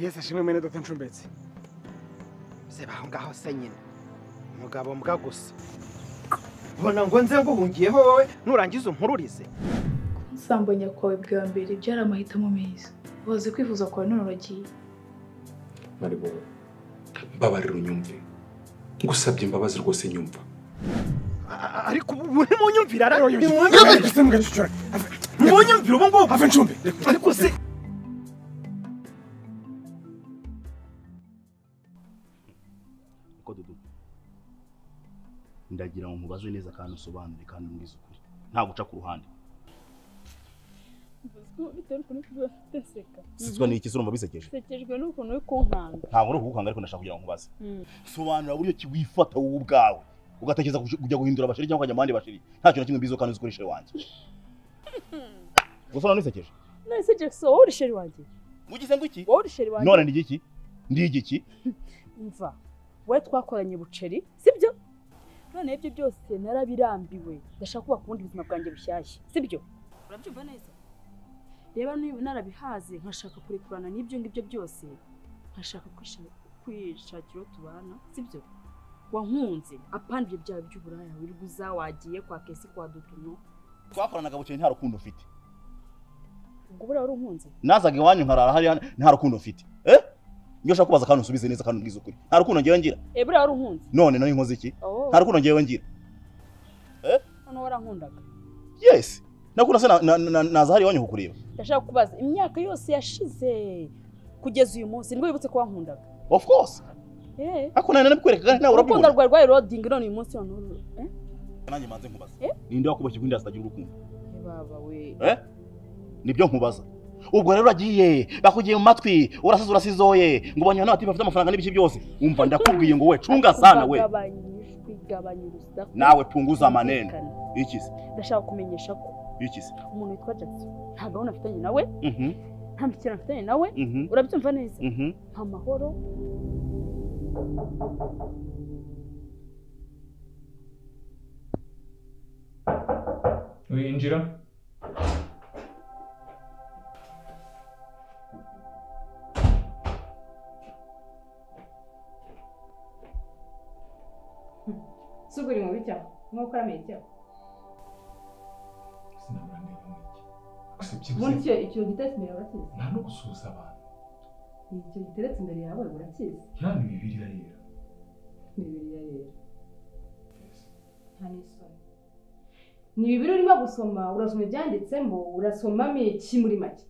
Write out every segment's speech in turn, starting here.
Yes, ashimwe mwene Dr. Ncumbetse. Sebaho ngaho se nyine. Umugabo mbwa gusa. Bona ngo nze nguhungiyeho wowe nurangiza umpururize. Nsambanya kwawe bwa mbere byari amahitamo meza. Waze kwifuza kwawe none uragiye. Maribo, mbabarira unyumve. Ngusabye imbabazi rwose nyumva. Ariko ubu ntimunyumvira araroyo. Munyumvira ubu ngo ave Ncumbe. Ariko se ndagira ngo mubaze neza kandi usobanure kandi mwize ukuri nta guca ku ruhande. Sizwa ni iki urumva bisekeje? Sekejwe n'ukuntu uri kunkanga. Nta muri ukukanga ariko ndashaka kugira ngo nkubaze. Sobanura buryo ki wifata wowe ubwawe ugatekereza kujya guhindura abashiri cyangwa kanyamande bashiri. Nta kintu kimwe bizo kandi uzikoreshe wanjye. Gusa none bisekeje? None sekeje so wowe sheri wanjye. Mugize ngo iki? Wowe sheri wanjye. None ndi iki? Ndi iki? Mva. We twakoranye buceri, sibyo? None ibyo byose narabirambiwe. Ndashaka kuba kubundi buzima bwanjye bushyashya, sibyo? Urabyumva neza? Reba niba narabihaze nkashaka kurekurana n'ibyo ngibyo byose. Nkashaka kwishakira tubana, sibyo? Wankunze apandi ibyo byawe by'uburaya wiriguza wagiye kwa kesi kwa dutuno. Twakoranaga buceri nta rukundo ufite. Ubwo bura wari unkunze? Nazaga iwanyu nkarara hari nta rukundo ufite. Iyo ushaka kubaza kandi usubize neza kandi ubwiza ukuri. Nta rukundo ngewe ngira. Bura wari unkunze? None nari nkoze iki? Nta rukundo ngewe ngira. Hano warankundaga. Yes. Nakunda se naza hari iwanyu kukureba. Ndashaka kubaza imyaka yose yashize kugeza uyu munsi nibwo wibutse ko wankundaga. Of course. Ako nane nabikwereka kandi nawe urabibona. Urukundo rwawe loading none uyu munsi none. Nanjye manze nkubaza. Ninde wakuboshye kwinda sitagira urukundo? Baba we. Nibyo nkubaza. Ubwo rero uragiye bakugiye mu matwi urasizoye ngo banyana bati bafite amafaranga n'ibiki byose. Umva ndakubwiye ngo we cunga sana we. Nawe punguza manene. Iki se? Ndashaka kumenyesha ko iki se? Umuntu witwa Jackson nta gahunda afitanye nawe. Nta mikino afitanye nawe. Urabyumva neza? Nta mahoro. Winjira. Suguri mu bitya nko kora metya. Sinabandi n'iki. Munsi icyo giteretse imbere urakizi? Nta no gusuza abantu. Icyo giteretse imbere yawe urakizi? Yani Bibiliya yera. Bibiliya yera. Nta n'isoni. Ni Bibiliya urimo gusoma urasoma ibyanditsemo urasomamo iki muri make?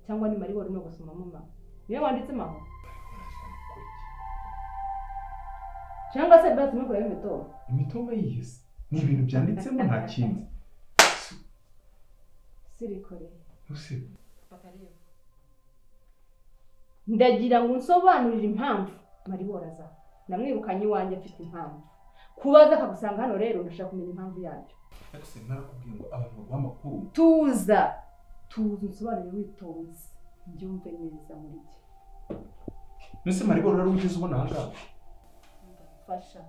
Cyangwa ni Maribo urimo gusomamo ma? Niyo wanditsemo aho? Cyangwa se basi mukora imitoma? Imitoma yihise. Ni ibintu byanditsemo nta kindi. Sirikore. Usi. Bakareba. Ndagira ngo nsobanurire impamvu Maribo araza. Namwirukanye iwanjye afite impamvu. Kubaza akagusanga hano rero ndashaka kumenya impamvu yacyo. Ese narakubwiye ngo abantu baguha amakuru. Tuza nsobanurire witonze. Mbyumve neza muri iki. Nese Maribo rero ugeze ubona ahangaha. Fasha.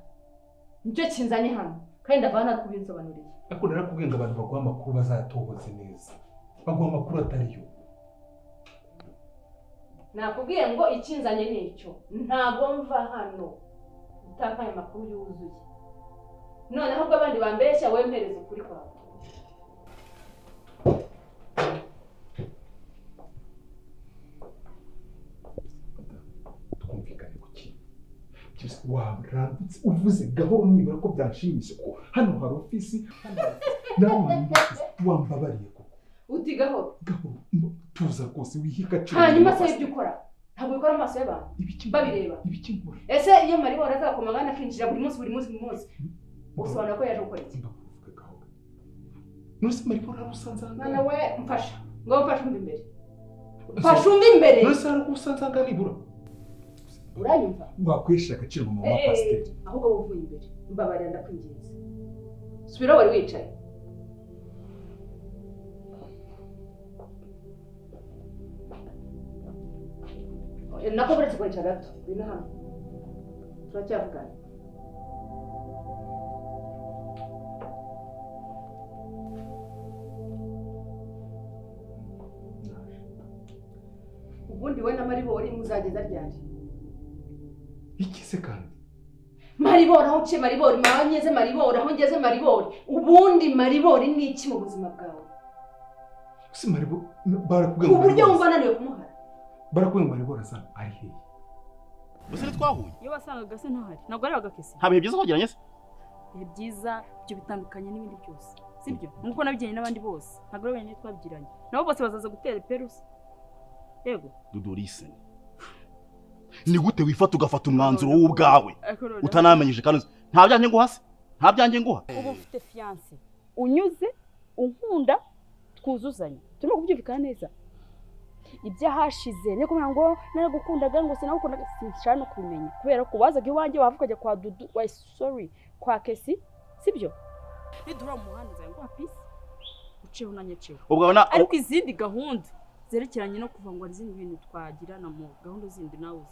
Nicyo kinzanye hano. Kandi ndavana kubinsobanurira. Ariko narakubwiye ngo abantu baguha amakuru bazatohoze neza. Baguha amakuru atariyo. Nakubwiye ngo ikinzanye nicyo. Ntago mva hano. Utakaye amakuru yuzuye. None ahubwo abandi bambeshya wempereza ukuri kwawe. Twumvikane ku kintu. Cyose warambitse uvuze gahoro nibura ko byanshimisha ko hano hari ofisi nawe wambabariye koko. Uti gahoro. Gahoro tuza rwose wihika cyane. Hanyuma se ibyo ukora. Ntabwo ukora amaso y'abantu. Babireba. Ibiki nkora. Ese iyo Maribo araza kumagana akinjira buri munsi. Usobanura ko yaje gukora iki? Mbavuga gahoro. Nose Maribo ararusanza hano. Mwana we mfasha. Ngo mfashe umbi imbere. Mfashe umbi imbere. Nose ararusanza hano nibura. Uranyumva? Wakwesha agaciro mu mama pasiteri. Ahubwo uvuye imbere. Mbabarira ndakwinginze. Subira wari wicaye. Nako buretse kwicara gato. Bino hano. Turacyavugana. ubundi we na Maribori muzageza ryari? Iki se kandi? Maribori aho uciye Maribori, mwanyeze Maribori aho ngeze Maribori. Ubundi Maribori ni iki mu buzima bwawe? Si Maribori barakubwiye ngo uburyo wumva naniwe kumuhara. Barakubwiye ngo Maribori asa ari he? Bose twahuye. Iyo wasangaga se ntahari. Ntabwo ari bagakese. Habe byiza kugeranye se. Bihe byiza byo bitandukanye n'ibindi byose. Sibyo? Nkuko nabijyanye n'abandi bose. Ntabwo ari wenyine twabyiranye. Nabo bose bazaza gutera perusi. Yego. Dudorise. Ni gute wifata ugafata umwanzuro wowe ubwawe utanamenyije kandi nta byanjye nguha se? Nta byanjye nguha. Ubu ufite fiance. Unyuze, unkunda, twuzuzanye. Turimo kubyumvikana neza. Ibyo hashize ne kumenya ngo naragukundaga ngo sinagukundaga sinshaka no kubimenya kubera ko wazaga iwanjye wavukaje kwa Dudu kwa Kesi sibyo nidura mu muhanda zawe ngo peace uceho nanyeceho ubwo na ariko izindi gahunda zerekeranye no kuva ngo izindi bintu twagirana mu gahunda zindi nawe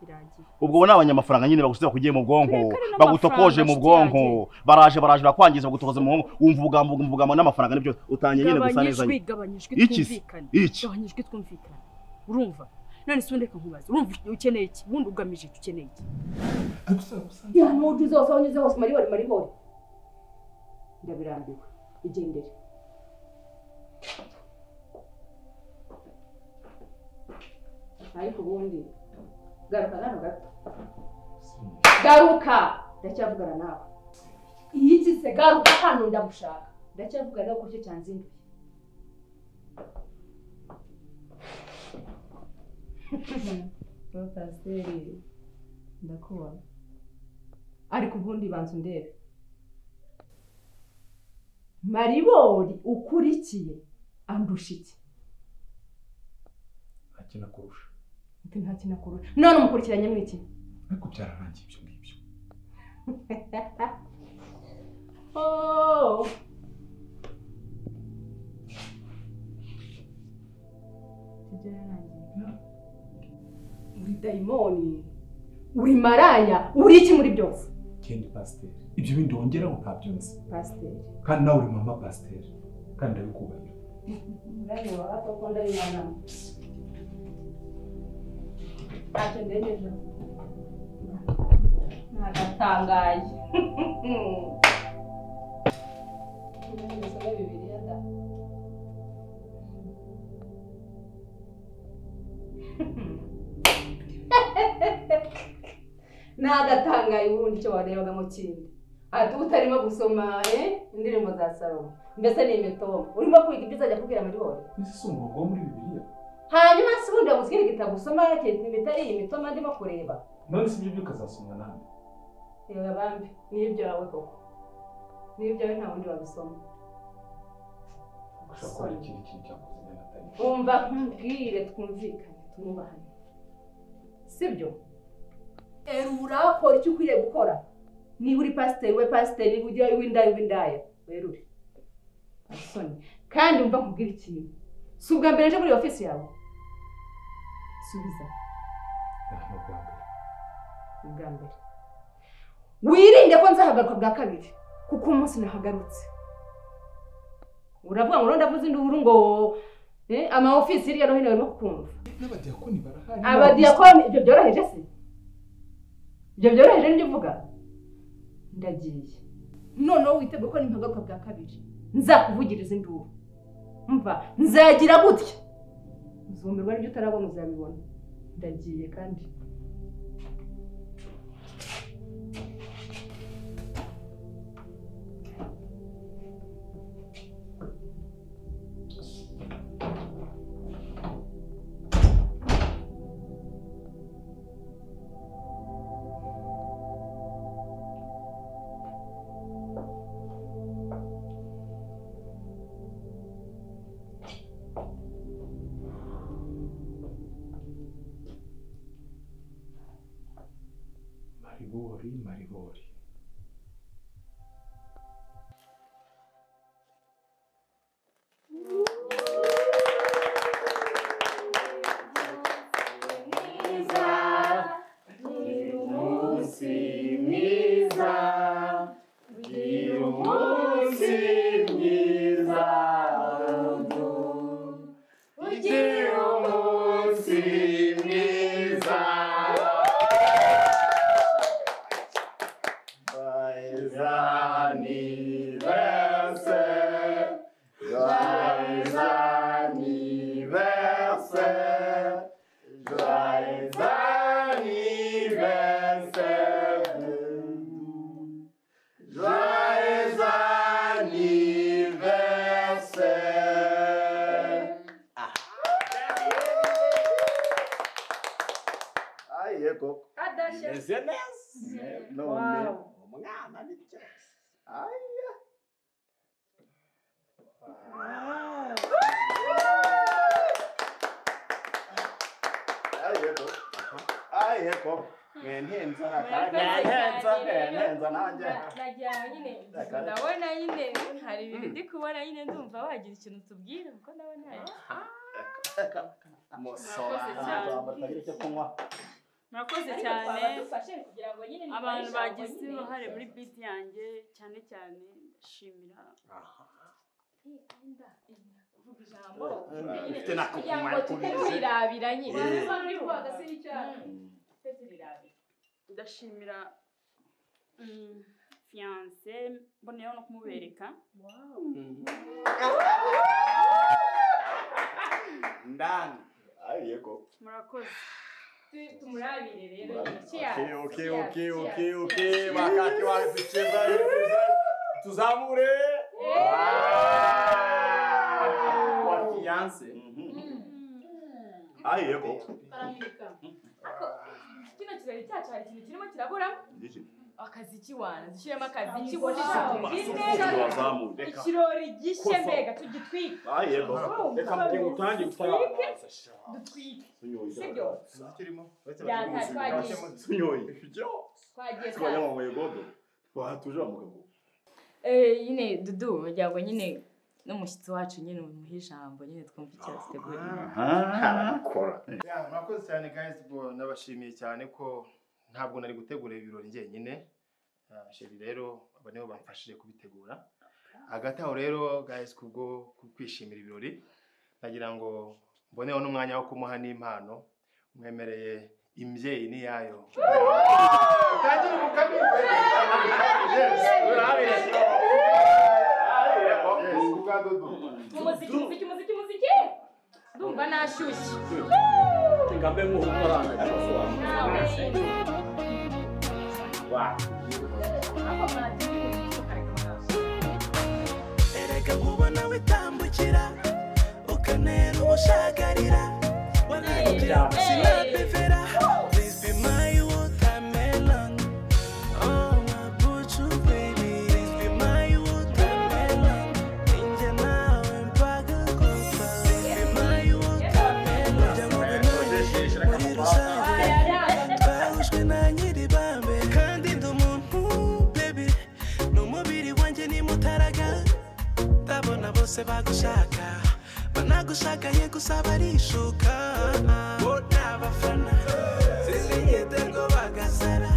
birangiye ubwo n'abanyamafaranga nyine bagusubira kugiye mu bwonko bagutokoje mu bwonko baraje bakwangiza bagutokoza mu bwonko wumva uvuga n'amafaranga nibyo utanye nyine gusa neza gabanyijwe twumvikana urumva none sundeka nkubaza urumva ukeneye iki bundi ugamije ukeneye iki ya n'undi zose abanyuze hose Maribori ndabirambiwe igendere ariko ubundi garuka hano gato garuka ndacyavugana nawe iyi se garuka hano ndagushaka ndacyavugana nawe kucyo cyanzinduye Pasiteri ndakubona ariko ubundi banza undebe Maribori ukurikiye andusha iki akina kurusha nta kintu kurusha none umukurikiranye mwiki ariko byararangiye ibyo ngibyo oh uri daimoni uri maraya uri iki muri byose kendi pasiteri ibyo bindi wongeraho ntabyo nzi pasiteri kandi nawe uri mama pasiteri kandi ndabikubahira urareba hato ko ndabibona ntacyo ndengeje nagatangaye Ndasoma Bibiliya da nagatangaye ubundi cyo warebaga mu kindi ati utarimo gusoma indirimbo za Salomo mbese ni imitomo urimo kwiga ibyo uzajya kubwira Maribori ese si umurongo wo muri Bibiliya hanyuma se ubundi wamubwira igitabo usoma bitari iyi mitoma ndimo kureba none si ibyo byukazasomwa nande yewe bambi n'ibyo yawe koko n'ibyo yawe nta wundi wabisoma gushaka ko ikindi kintu cyakoze n'atari umva nkubwire twumvikane tumubahane sibyo urakora icyo ukwiriye gukora niba uri pasiteri we pasiteri niba ujya w'indaya werure asoni kandi umva nkubwire ikintu si ubwa mbere nje muri ofisi yawe subiza ubwa mbere wirinde ko nzahagaruka bwa kabiri kuko umunsi nahagarutse uravuga ngo ndavuze induru ngo ama ofisi hirya no hino barimo kukumva n'abadiyakoni barahari abadiyakoni ibyo byoroheje se ibyo byoroheje nibyo uvuga ndagiye noneho witeguye ko nimpagaruka bwa kabiri nzakuvugiriza induru umva nzagira gutya uzumirwa n'ibyo utarabona uzabibona ndagiye kandi Maribori Ugira umunsi anniversaire. Joyeux anniversaire. Joyeux anniversaire. Joyeux anniversaire. Aí, Coco. Não, umwana ni cyose. Aya. Aye, Coco. Ngenza nanjye. Najya nyine ndabona nyine hari ibintu ndi kubona nyine ndumva wagira ikintu tubwira kuko ndabona murakoze cyane abantu bagize uruhare muri beat yanjye cyane cyane ndashimira ndashimira fiancé mboneyeho no kumubereka ndani ayeko murakoze tumurabire rero Okay. Wakati wa kucheza tuzamure. Wa fiancé. Ayeko. kino kirari cyacu hari ikintu kirimo kirabura akazi kiwana dushyiremo akazi ikirori gishye mbega tugitwika Ayeko. Reka mbe ngutange gutarabaza sha. dutwike Sibyo. Kirimo. Sunyoye. Twagiye kwa Ngodo. Watuje amugabo. Nyine Dudu wagira ngo nyine n'umushyitsi wacu nyine umuhe ijambo nyine twumva icyo ateguriye. Kora. Murakoze cyane guys, nabashimiye cyane ko ntabwo nari gutegura ibirori njyenyine. Sheri rero aba nibo bamfashije kubitegura. Hagati aho rero guys, kubwo kwishimira ibirori nagira ngo mboneho n'umwanya wo kumuha n'impano mwemereye imbyeyi ni yayo. Utangira umukambi. Muziki ndumva nashyushye Ngambe nk'utaranga erega nkubona witambukira ukanera ubushagarira wanagira sinapevera please be my watermelon oh my buju baby please be my watermelon ninjye nawe mpaga kufa please be my watermelon jamugana muri rusange twahujwe na nyiri bambe kandi ndi umuntu baby n'umubiri wanjye ni mutaraga ndabona bose bagushaka banagushagaye gusa barishuka bo n'abafana sinigeze ngo bagasara